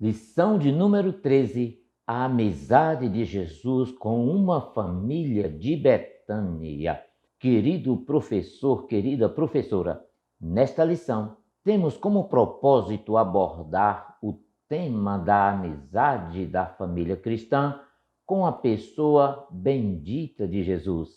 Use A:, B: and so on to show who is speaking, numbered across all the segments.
A: Lição de número 13: a amizade de Jesus com uma família de Betânia. Querido professor, querida professora, nesta lição temos como propósito abordar o tema da amizade da família cristã com a pessoa bendita de Jesus.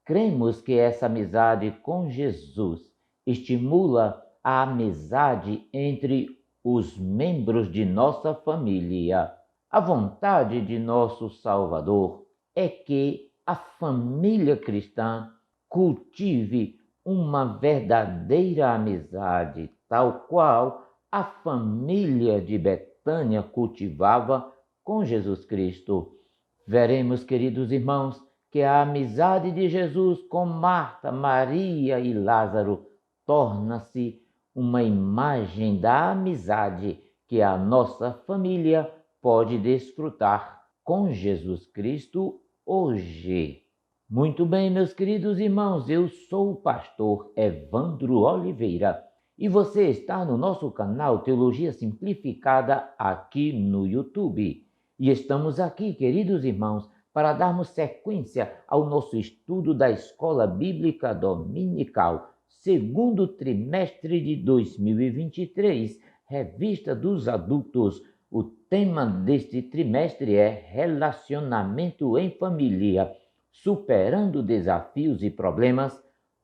A: Cremos que essa amizade com Jesus estimula a amizade entre os membros de nossa família. A vontade de nosso Salvador é que a família cristã cultive uma verdadeira amizade, tal qual a família de Betânia cultivava com Jesus Cristo. Veremos, queridos irmãos, que a amizade de Jesus com Marta, Maria e Lázaro torna-se uma imagem da amizade que a nossa família pode desfrutar com Jesus Cristo hoje. Muito bem, meus queridos irmãos, eu sou o pastor Evandro Oliveira e você está no nosso canal Teologia Simplificada aqui no YouTube. E estamos aqui, queridos irmãos, para darmos sequência ao nosso estudo da Escola Bíblica Dominical, segundo trimestre de 2023, Revista dos Adultos. O tema deste trimestre é Relacionamento em Família, superando desafios e problemas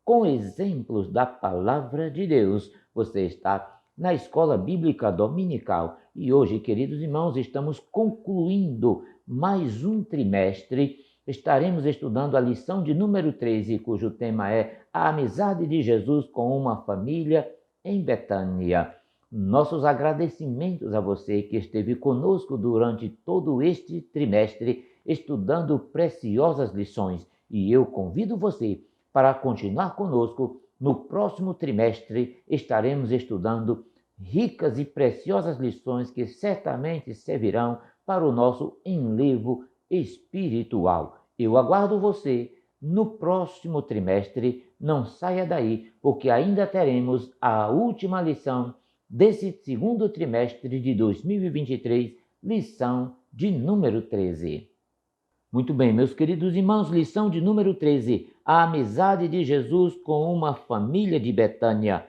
A: com exemplos da Palavra de Deus. Você está na Escola Bíblica Dominical e hoje, queridos irmãos, estamos concluindo mais um trimestre. Estaremos estudando a lição de número 13, cujo tema é a amizade de Jesus com uma família em Betânia. Nossos agradecimentos a você que esteve conosco durante todo este trimestre, estudando preciosas lições. E eu convido você para continuar conosco. No próximo trimestre estaremos estudando ricas e preciosas lições que certamente servirão para o nosso enlevo espiritual. Eu aguardo você no próximo trimestre. Não saia daí, porque ainda teremos a última lição desse segundo trimestre de 2023, lição de número 13. Muito bem, meus queridos irmãos, lição de número 13, a amizade de Jesus com uma família de Betânia.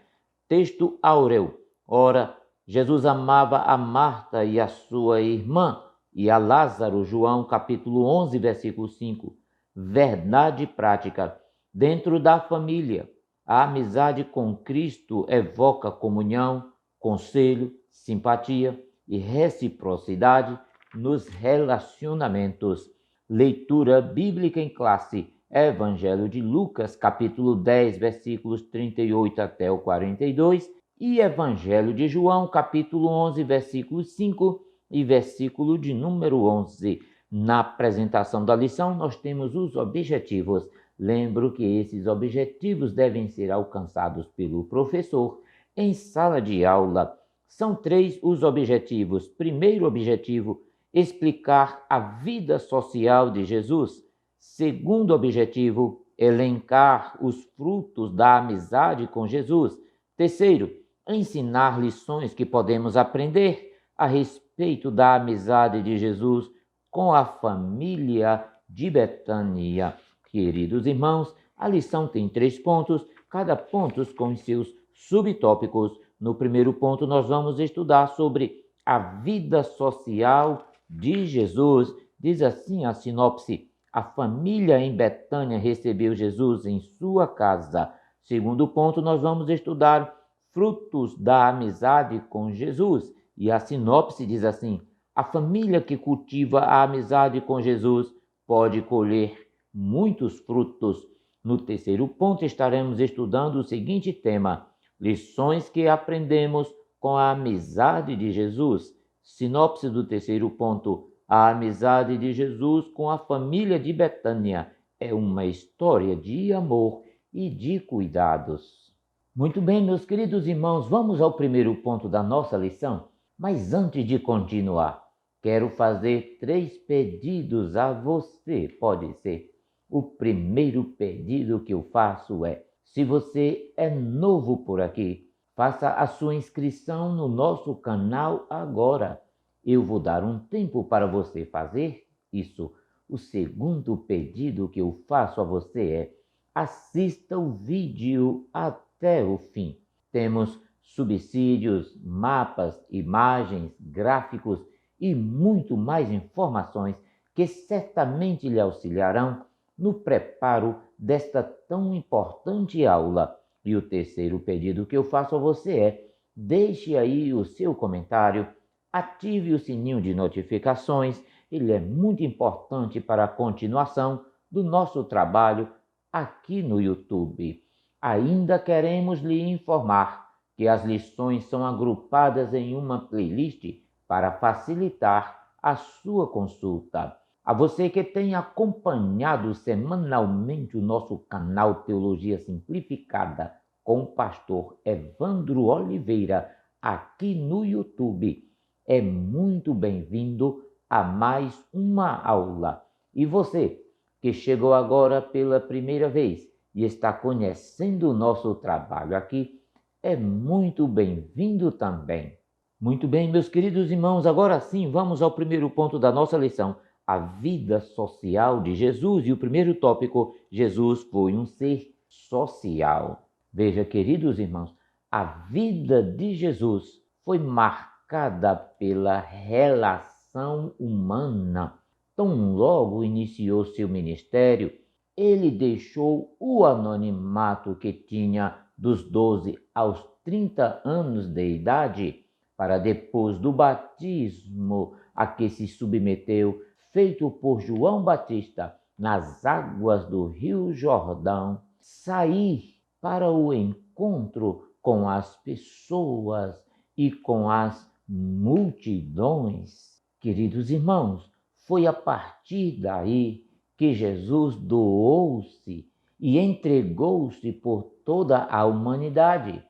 A: Texto áureo. Ora, Jesus amava a Marta e a sua irmã, e a Lázaro, João capítulo 11, versículo 5. Verdade prática. Dentro da família, a amizade com Cristo evoca comunhão, conselho, simpatia e reciprocidade nos relacionamentos. Leitura bíblica em classe. Evangelho de Lucas, capítulo 10, versículos 38 até o 42, e Evangelho de João, capítulo 11, versículo 5 e versículo de número 11. Na apresentação da lição, nós temos os objetivos. Lembro que esses objetivos devem ser alcançados pelo professor em sala de aula. São 3 os objetivos. Primeiro objetivo, explicar a vida social de Jesus. Segundo objetivo, elencar os frutos da amizade com Jesus. Terceiro, ensinar lições que podemos aprender a respeito da amizade de Jesus com a família de Betânia. Queridos irmãos, a lição tem 3 pontos, cada ponto com seus subtópicos. No primeiro ponto, nós vamos estudar sobre a vida social de Jesus. Diz assim a sinopse: a família em Betânia recebeu Jesus em sua casa. Segundo ponto, nós vamos estudar frutos da amizade com Jesus. E a sinopse diz assim: a família que cultiva a amizade com Jesus pode colher muitos frutos. No terceiro ponto, estaremos estudando o seguinte tema: lições que aprendemos com a amizade de Jesus. Sinopse do terceiro ponto: a amizade de Jesus com a família de Betânia é uma história de amor e de cuidados. Muito bem, meus queridos irmãos, vamos ao primeiro ponto da nossa lição. Mas antes de continuar, quero fazer 3 pedidos a você, pode ser. O primeiro pedido que eu faço é: se você é novo por aqui, faça a sua inscrição no nosso canal agora. eu vou dar um tempo para você fazer isso. O segundo pedido que eu faço a você é: assista o vídeo até o fim. Temos subsídios, mapas, imagens, gráficos e muito mais informações que certamente lhe auxiliarão no preparo desta tão importante aula. E o terceiro pedido que eu faço a você é: deixe aí o seu comentário, ative o sininho de notificações, ele é muito importante para a continuação do nosso trabalho aqui no YouTube. Ainda queremos lhe informar que as lições são agrupadas em uma playlist para facilitar a sua consulta. A você que tem acompanhado semanalmente o nosso canal Teologia Simplificada com o pastor Evandro Oliveira aqui no YouTube, é muito bem-vindo a mais uma aula. E você que chegou agora pela primeira vez e está conhecendo o nosso trabalho aqui, é muito bem-vindo também. Muito bem, meus queridos irmãos, agora sim vamos ao primeiro ponto da nossa lição: a vida social de Jesus. E o primeiro tópico: Jesus foi um ser social. Veja, queridos irmãos, a vida de Jesus foi marcada pela relação humana. Tão logo iniciou seu ministério, ele deixou o anonimato que tinha dos 12 aos 30 anos de idade, para depois do batismo a que se submeteu, feito por João Batista nas águas do Rio Jordão, sair para o encontro com as pessoas e com as multidões. Queridos irmãos, foi a partir daí que Jesus doou-se e entregou-se por toda a humanidade.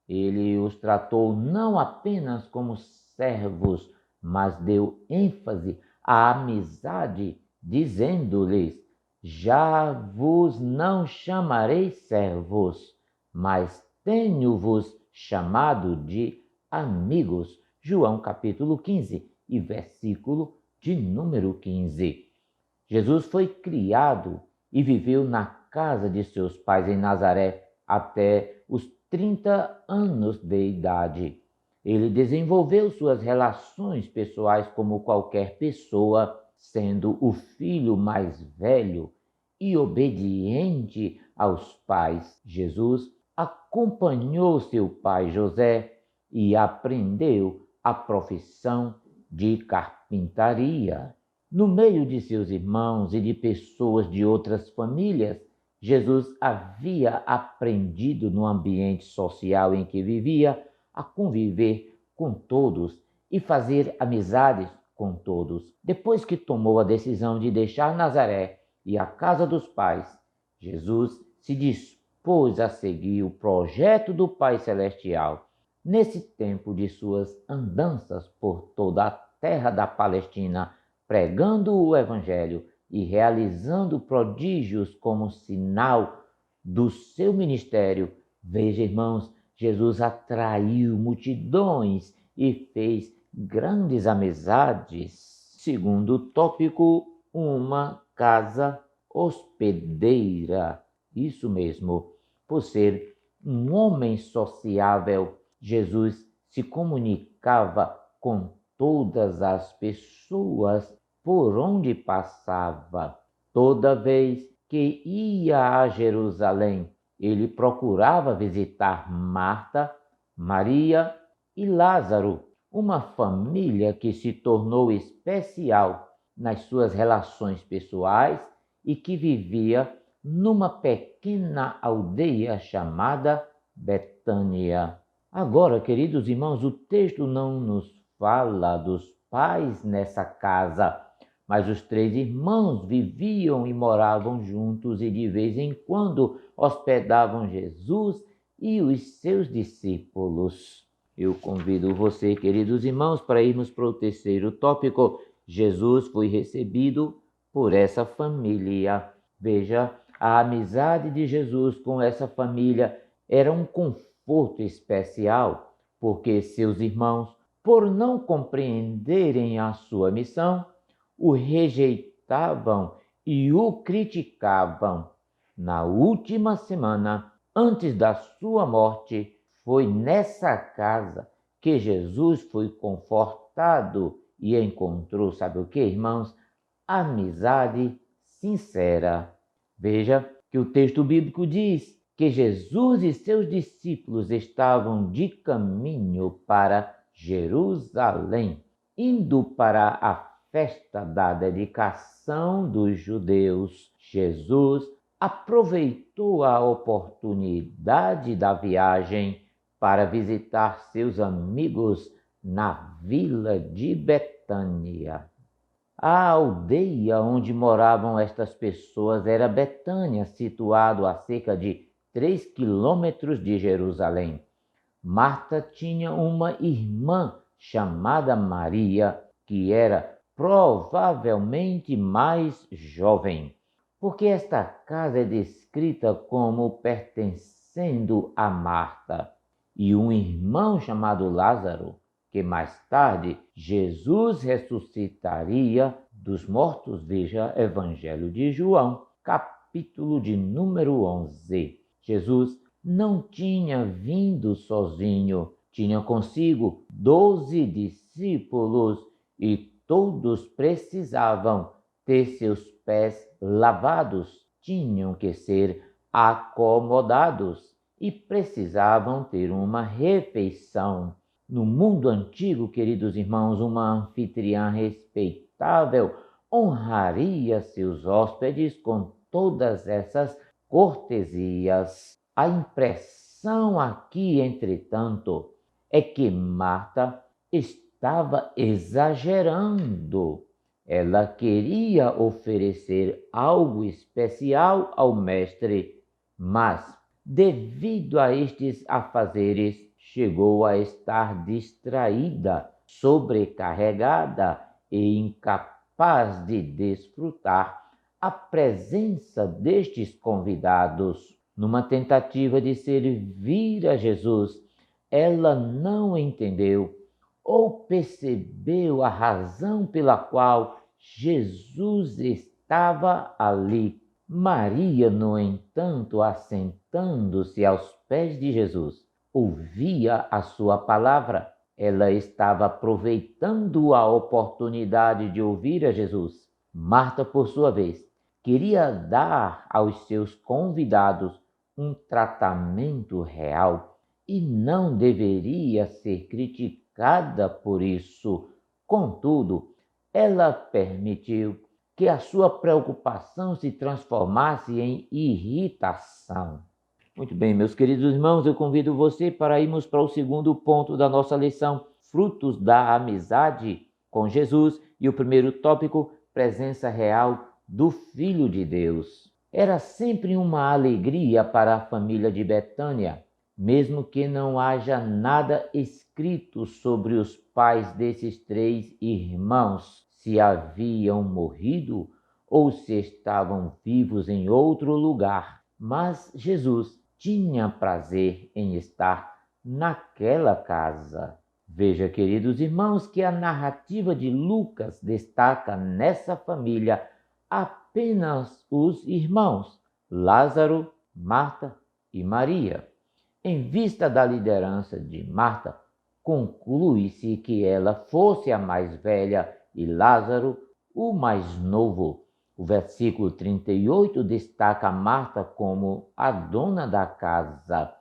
A: Ele os tratou não apenas como servos, mas deu ênfase à amizade, dizendo-lhes: já vos não chamarei servos, mas tenho-vos chamado de amigos. João capítulo 15 e versículo de número 15. Jesus foi criado e viveu na casa de seus pais em Nazaré até os 30 anos de idade. Ele desenvolveu suas relações pessoais como qualquer pessoa, sendo o filho mais velho e obediente aos pais. Jesus acompanhou seu pai José e aprendeu a profissão de carpintaria. No meio de seus irmãos e de pessoas de outras famílias, Jesus havia aprendido no ambiente social em que vivia a conviver com todos e fazer amizades com todos. Depois que tomou a decisão de deixar Nazaré e a casa dos pais, Jesus se dispôs a seguir o projeto do Pai Celestial. Nesse tempo de suas andanças por toda a terra da Palestina, pregando o Evangelho e realizando prodígios como sinal do seu ministério, veja, irmãos, Jesus atraiu multidões e fez grandes amizades. Segundo tópico, uma casa hospedeira. Isso mesmo, por ser um homem sociável, Jesus se comunicava com todas as pessoas por onde passava. Toda vez que ia a Jerusalém, ele procurava visitar Marta, Maria e Lázaro, uma família que se tornou especial nas suas relações pessoais e que vivia numa pequena aldeia chamada Betânia. Agora, queridos irmãos, o texto não nos fala dos pais nessa casa, mas os 3 irmãos viviam e moravam juntos e de vez em quando hospedavam Jesus e os seus discípulos. Eu convido você, queridos irmãos, para irmos para o terceiro tópico. Jesus foi recebido por essa família. Veja, a amizade de Jesus com essa família era um conforto especial, porque seus irmãos Por não compreenderem a sua missão, o rejeitavam e o criticavam. Na última semana, antes da sua morte, foi nessa casa que Jesus foi confortado e encontrou, sabe o que, irmãos? Amizade sincera. Veja que o texto bíblico diz que Jesus e seus discípulos estavam de caminho para Jerusalém, indo para a festa da dedicação dos judeus. Jesus aproveitou a oportunidade da viagem para visitar seus amigos na vila de Betânia. A aldeia onde moravam estas pessoas era Betânia, situado a cerca de 3 quilômetros de Jerusalém. Marta tinha uma irmã chamada Maria, que era provavelmente mais jovem, porque esta casa é descrita como pertencendo a Marta, e um irmão chamado Lázaro, que mais tarde Jesus ressuscitaria dos mortos. Veja Evangelho de João, capítulo de número 11. Jesus não tinha vindo sozinho, tinha consigo 12 discípulos e todos precisavam ter seus pés lavados, tinham que ser acomodados e precisavam ter uma refeição. No mundo antigo, queridos irmãos, uma anfitriã respeitável honraria seus hóspedes com todas essas cortesias. A impressão aqui, entretanto, é que Marta estava exagerando. Ela queria oferecer algo especial ao mestre, mas, devido a estes afazeres, chegou a estar distraída, sobrecarregada e incapaz de desfrutar a presença destes convidados. Numa tentativa de servir a Jesus, ela não entendeu ou percebeu a razão pela qual Jesus estava ali. Maria, no entanto, assentando-se aos pés de Jesus, ouvia a sua palavra. Ela estava aproveitando a oportunidade de ouvir a Jesus. Marta, por sua vez, queria dar aos seus convidados um tratamento real e não deveria ser criticada por isso. Contudo, ela permitiu que a sua preocupação se transformasse em irritação. Muito bem, meus queridos irmãos, eu convido você para irmos para o segundo ponto da nossa lição, frutos da amizade com Jesus, e o primeiro tópico, presença real do Filho de Deus. Era sempre uma alegria para a família de Betânia, mesmo que não haja nada escrito sobre os pais desses 3 irmãos, se haviam morrido ou se estavam vivos em outro lugar. Mas Jesus tinha prazer em estar naquela casa. Veja, queridos irmãos, que a narrativa de Lucas destaca nessa família apenas os irmãos, Lázaro, Marta e Maria. Em vista da liderança de Marta, conclui-se que ela fosse a mais velha e Lázaro o mais novo. O versículo 38 destaca Marta como a dona da casa.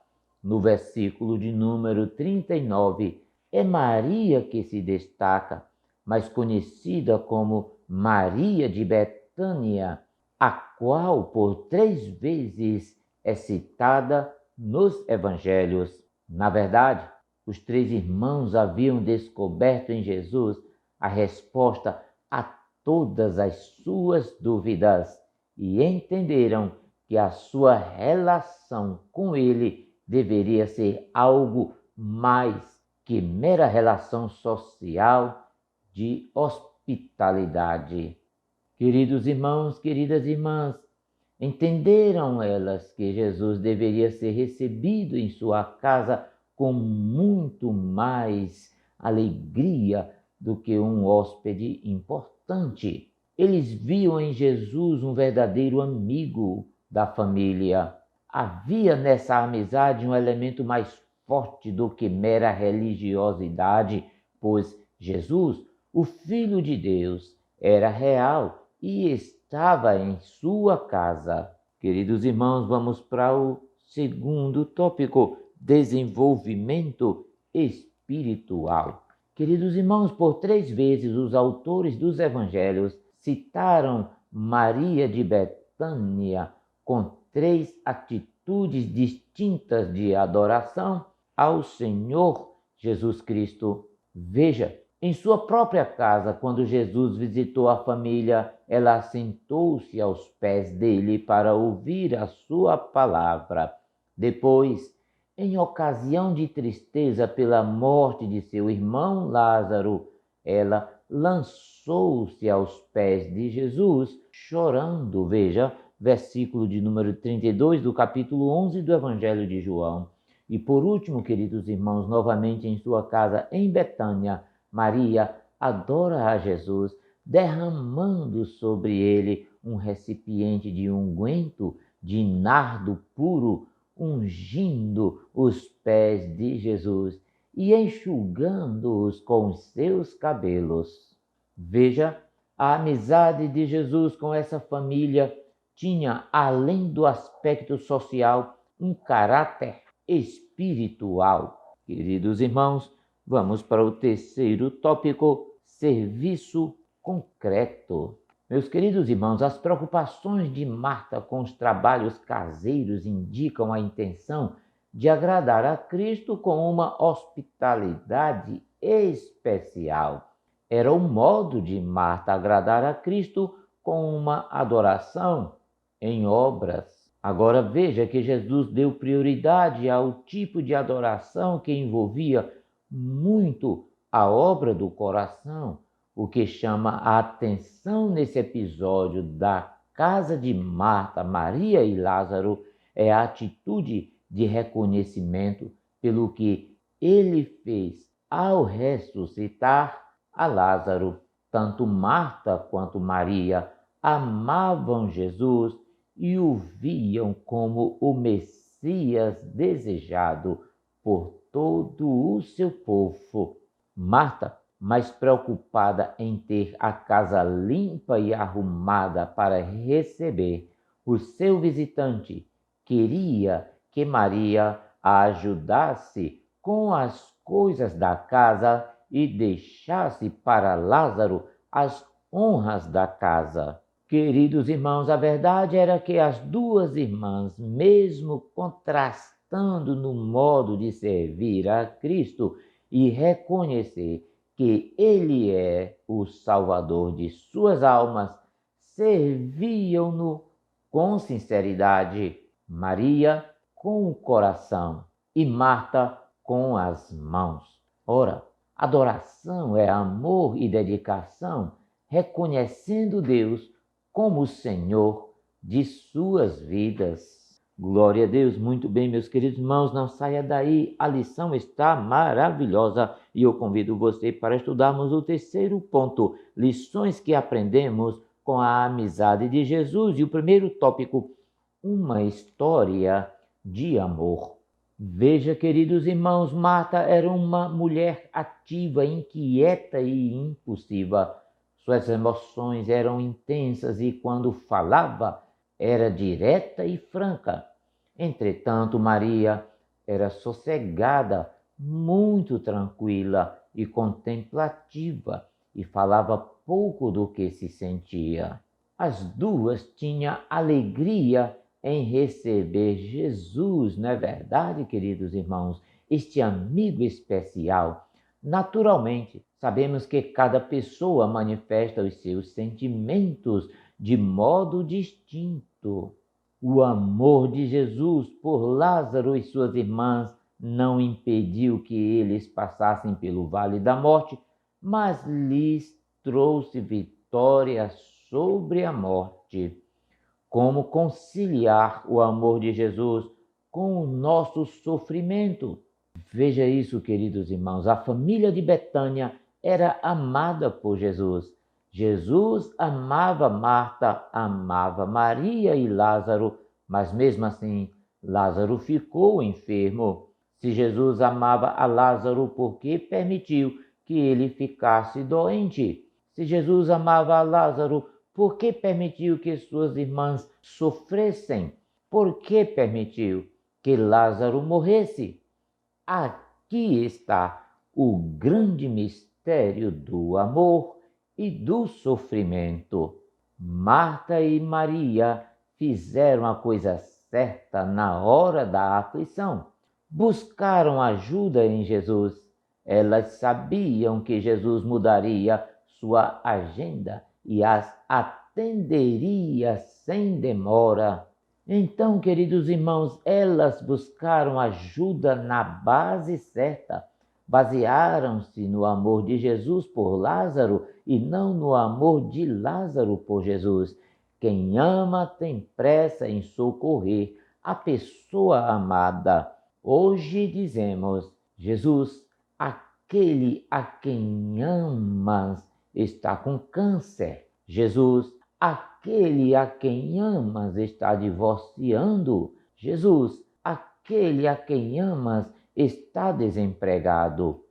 A: No versículo de número 39, é Maria que se destaca, mais conhecida como Maria de Betânia, a qual por 3 vezes é citada nos evangelhos. Na verdade, os 3 irmãos haviam descoberto em Jesus a resposta a todas as suas dúvidas e entenderam que a sua relação com ele deveria ser algo mais que mera relação social de hospitalidade. Queridos irmãos, queridas irmãs, entenderam elas que Jesus deveria ser recebido em sua casa com muito mais alegria do que um hóspede importante. Eles viam em Jesus um verdadeiro amigo da família. Havia nessa amizade um elemento mais forte do que mera religiosidade, pois Jesus, o Filho de Deus, era real e estava em sua casa. Queridos irmãos, vamos para o segundo tópico: desenvolvimento espiritual. Queridos irmãos, por 3 vezes os autores dos evangelhos citaram Maria de Betânia com 3 atitudes distintas de adoração ao Senhor Jesus Cristo. Veja, em sua própria casa, quando Jesus visitou a família, ela sentou-se aos pés dele para ouvir a sua palavra. Depois, em ocasião de tristeza pela morte de seu irmão Lázaro, ela lançou-se aos pés de Jesus, chorando. Veja, versículo de número 32 do capítulo 11 do Evangelho de João. E por último, queridos irmãos, novamente em sua casa em Betânia, Maria adora a Jesus, derramando sobre ele um recipiente de unguento de nardo puro, ungindo os pés de Jesus e enxugando-os com os seus cabelos. Veja, a amizade de Jesus com essa família tinha, além do aspecto social, um caráter espiritual. Queridos irmãos, vamos para o terceiro tópico: serviço concreto. Meus queridos irmãos, as preocupações de Marta com os trabalhos caseiros indicam a intenção de agradar a Cristo com uma hospitalidade especial. Era o modo de Marta agradar a Cristo com uma adoração em obras. Agora veja que Jesus deu prioridade ao tipo de adoração que envolvia muito a obra do coração. O que chama a atenção nesse episódio da casa de Marta, Maria e Lázaro é a atitude de reconhecimento pelo que ele fez ao ressuscitar a Lázaro. Tanto Marta quanto Maria amavam Jesus e o viam como o Messias desejado por todo o seu povo. Marta, mais preocupada em ter a casa limpa e arrumada para receber o seu visitante, queria que Maria a ajudasse com as coisas da casa e deixasse para Lázaro as honras da casa. Queridos irmãos, a verdade era que as 2 irmãs, mesmo contrastando no modo de servir a Cristo e reconhecer que Ele é o Salvador de suas almas, serviam-no com sinceridade. Maria com o coração e Marta com as mãos. Ora, adoração é amor e dedicação, reconhecendo Deus como o Senhor de suas vidas. Glória a Deus. Muito bem, meus queridos irmãos, não saia daí, a lição está maravilhosa e eu convido você para estudarmos o terceiro ponto, lições que aprendemos com a amizade de Jesus. E o primeiro tópico, uma história de amor. Veja, queridos irmãos, Marta era uma mulher ativa, inquieta e impulsiva. Suas emoções eram intensas e quando falava era direta e franca. Entretanto, Maria era sossegada, muito tranquila e contemplativa e falava pouco do que se sentia. As 2 tinham alegria em receber Jesus, não é verdade, queridos irmãos? Este amigo especial. Naturalmente, sabemos que cada pessoa manifesta os seus sentimentos de modo distinto. O amor de Jesus por Lázaro e suas irmãs não impediu que eles passassem pelo vale da morte, mas lhes trouxe vitória sobre a morte. Como conciliar o amor de Jesus com o nosso sofrimento? Veja isso, queridos irmãos, a família de Betânia era amada por Jesus. Jesus amava Marta, amava Maria e Lázaro, mas mesmo assim, Lázaro ficou enfermo. Se Jesus amava a Lázaro, por que permitiu que ele ficasse doente? Se Jesus amava a Lázaro, por que permitiu que suas irmãs sofressem? Por que permitiu que Lázaro morresse? Aqui está o grande mistério do amor e do sofrimento. Marta e Maria fizeram a coisa certa na hora da aflição. Buscaram ajuda em Jesus. Elas sabiam que Jesus mudaria sua agenda e as atenderia sem demora. Então, queridos irmãos, elas buscaram ajuda na base certa. Basearam-se no amor de Jesus por Lázaro e não no amor de Lázaro por Jesus. Quem ama tem pressa em socorrer a pessoa amada. Hoje dizemos: Jesus, aquele a quem amas está com câncer. Jesus, aquele a quem amas está divorciando. Jesus, aquele a quem amas está desempregado.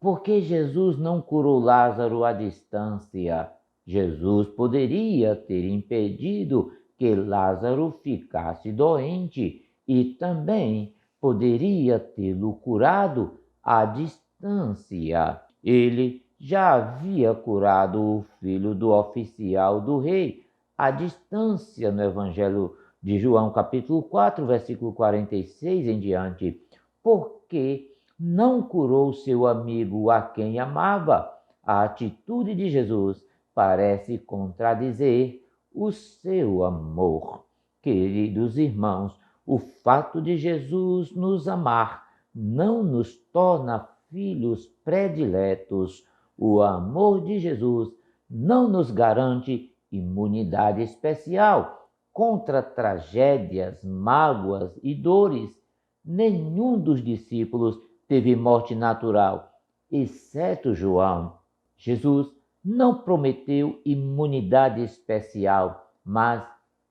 A: Por que Jesus não curou Lázaro à distância? Jesus poderia ter impedido que Lázaro ficasse doente e também poderia tê-lo curado à distância. Ele já havia curado o filho do oficial do rei à distância no Evangelho de João, capítulo 4, versículo 46 em diante. Porque não curou seu amigo a quem amava? A atitude de Jesus parece contradizer o seu amor. Queridos irmãos, o fato de Jesus nos amar não nos torna filhos prediletos. O amor de Jesus não nos garante imunidade especial contra tragédias, mágoas e dores. Nenhum dos discípulos teve morte natural, exceto João. Jesus não prometeu imunidade especial, mas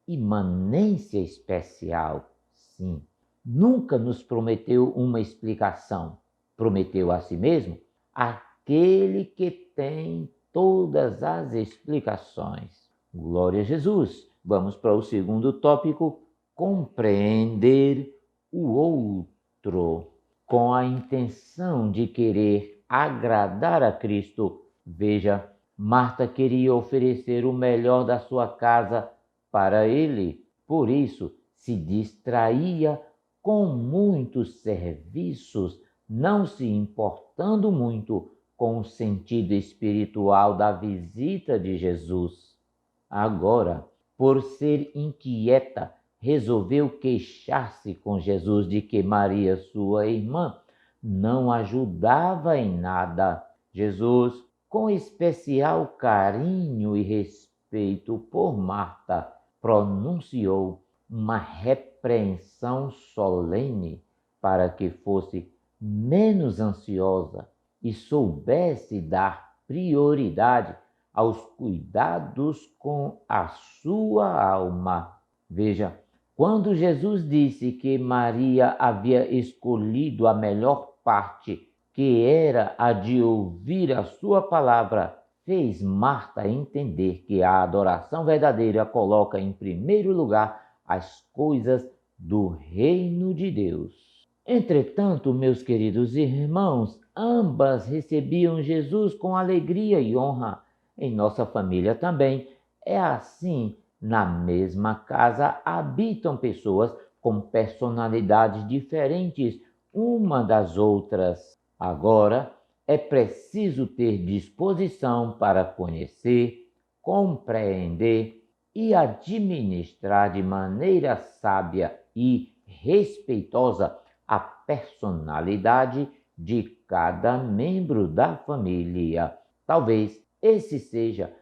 A: imanência especial. Sim, nunca nos prometeu uma explicação. Prometeu a si mesmo aquele que tem todas as explicações. Glória a Jesus. Vamos para o segundo tópico: compreender o outro. Com a intenção de querer agradar a Cristo. Veja, Marta queria oferecer o melhor da sua casa para ele. Por isso, se distraía com muitos serviços, não se importando muito com o sentido espiritual da visita de Jesus. Agora, por ser inquieta, resolveu queixar-se com Jesus de que Maria, sua irmã, não ajudava em nada. Jesus, com especial carinho e respeito por Marta, pronunciou uma repreensão solene para que fosse menos ansiosa e soubesse dar prioridade aos cuidados com a sua alma. Veja, quando Jesus disse que Maria havia escolhido a melhor parte, que era a de ouvir a sua palavra, fez Marta entender que a adoração verdadeira coloca em primeiro lugar as coisas do reino de Deus. Entretanto, meus queridos irmãos, ambas recebiam Jesus com alegria e honra. Em nossa família também é assim. Na mesma casa habitam pessoas com personalidades diferentes uma das outras. Agora, é preciso ter disposição para conhecer, compreender e administrar de maneira sábia e respeitosa a personalidade de cada membro da família. Talvez esse seja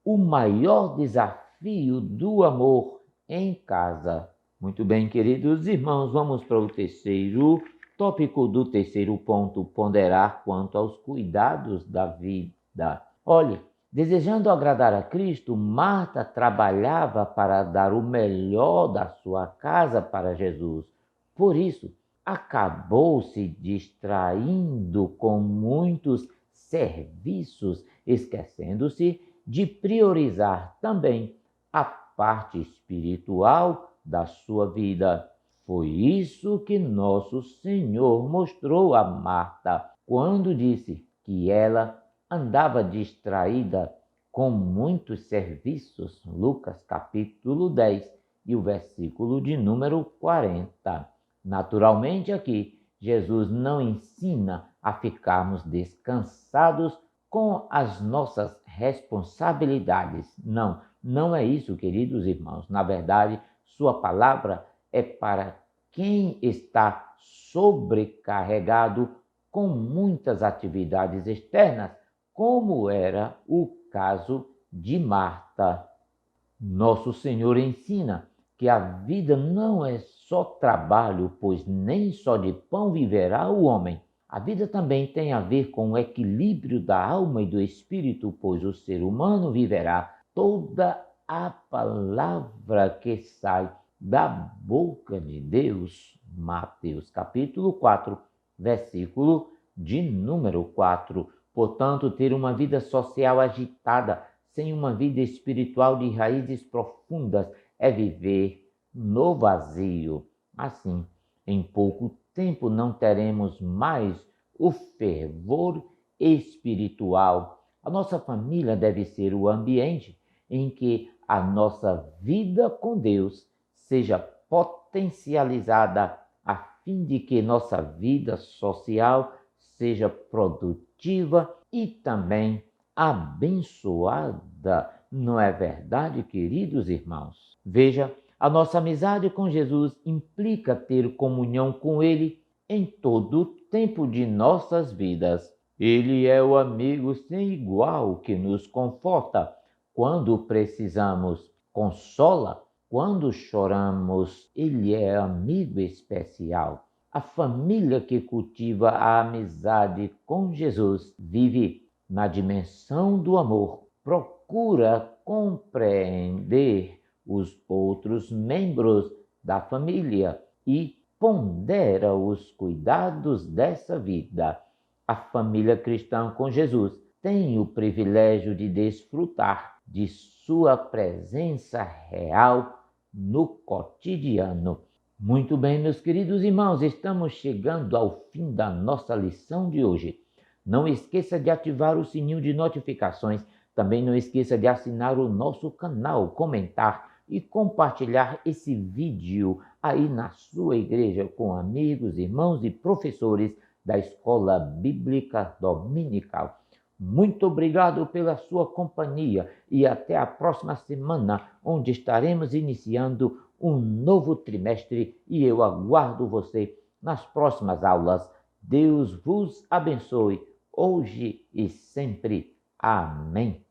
A: o maior desafio do amor em casa. Muito bem, queridos irmãos, vamos para o terceiro tópico do terceiro ponto, ponderar quanto aos cuidados da vida. Olhe, desejando agradar a Cristo, Marta trabalhava para dar o melhor da sua casa para Jesus. Por isso, acabou se distraindo com muitos serviços, esquecendo-se de priorizar também a parte espiritual da sua vida. Foi isso que nosso Senhor mostrou a Marta quando disse que ela andava distraída com muitos serviços. Lucas capítulo 10 e o versículo de número 40. Naturalmente aqui, Jesus não ensina a ficarmos descansados com as nossas responsabilidades. Não, não é isso, queridos irmãos. Na verdade, sua palavra é para quem está sobrecarregado com muitas atividades externas, como era o caso de Marta. Nosso Senhor ensina que a vida não é só trabalho, pois nem só de pão viverá o homem. A vida também tem a ver com o equilíbrio da alma e do espírito, pois o ser humano viverá toda a palavra que sai da boca de Deus. Mateus capítulo 4, versículo de número 4. Portanto, ter uma vida social agitada, sem uma vida espiritual de raízes profundas, é viver no vazio. Assim, em pouco tempo não teremos mais o fervor espiritual. A nossa família deve ser o ambiente em que a nossa vida com Deus seja potencializada, a fim de que nossa vida social seja produtiva e também abençoada. Não é verdade, queridos irmãos? Veja, a nossa amizade com Jesus implica ter comunhão com Ele em todo o tempo de nossas vidas. Ele é o amigo sem igual que nos conforta quando precisamos, consola quando choramos. Ele é amigo especial. A família que cultiva a amizade com Jesus vive na dimensão do amor, procura compreender os outros membros da família e pondera os cuidados dessa vida. A família cristã com Jesus tem o privilégio de desfrutar de sua presença real no cotidiano. Muito bem, meus queridos irmãos, estamos chegando ao fim da nossa lição de hoje. Não esqueça de ativar o sininho de notificações. Também não esqueça de assinar o nosso canal, comentar e compartilhar esse vídeo aí na sua igreja com amigos, irmãos e professores da Escola Bíblica Dominical. Muito obrigado pela sua companhia e até a próxima semana, onde estaremos iniciando um novo trimestre e eu aguardo você nas próximas aulas. Deus vos abençoe, hoje e sempre. Amém.